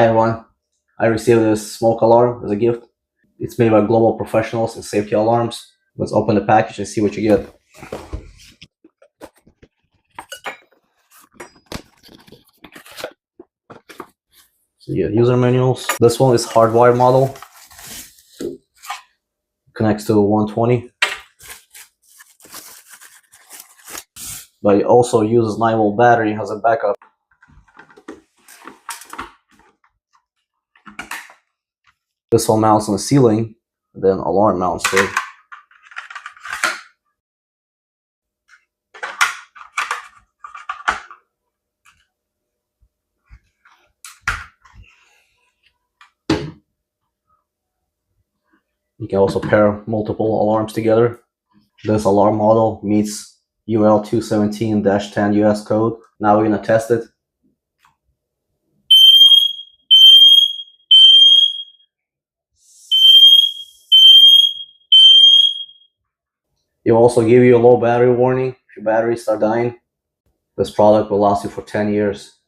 Hi everyone, I received this smoke alarm as a gift. It's made by global professionals in safety alarms. Let's open the package and see what you get. So you get user manuals. This one is hardwired model. Connects to 120. But it also uses 9-volt battery as a backup. This one mounts on the ceiling, then alarm mounts too. You can also pair multiple alarms together. This alarm model meets UL 217-10 US code. Now we're going to test it. It will also give you a low battery warning if your batteries start dying. This product will last you for 10 years.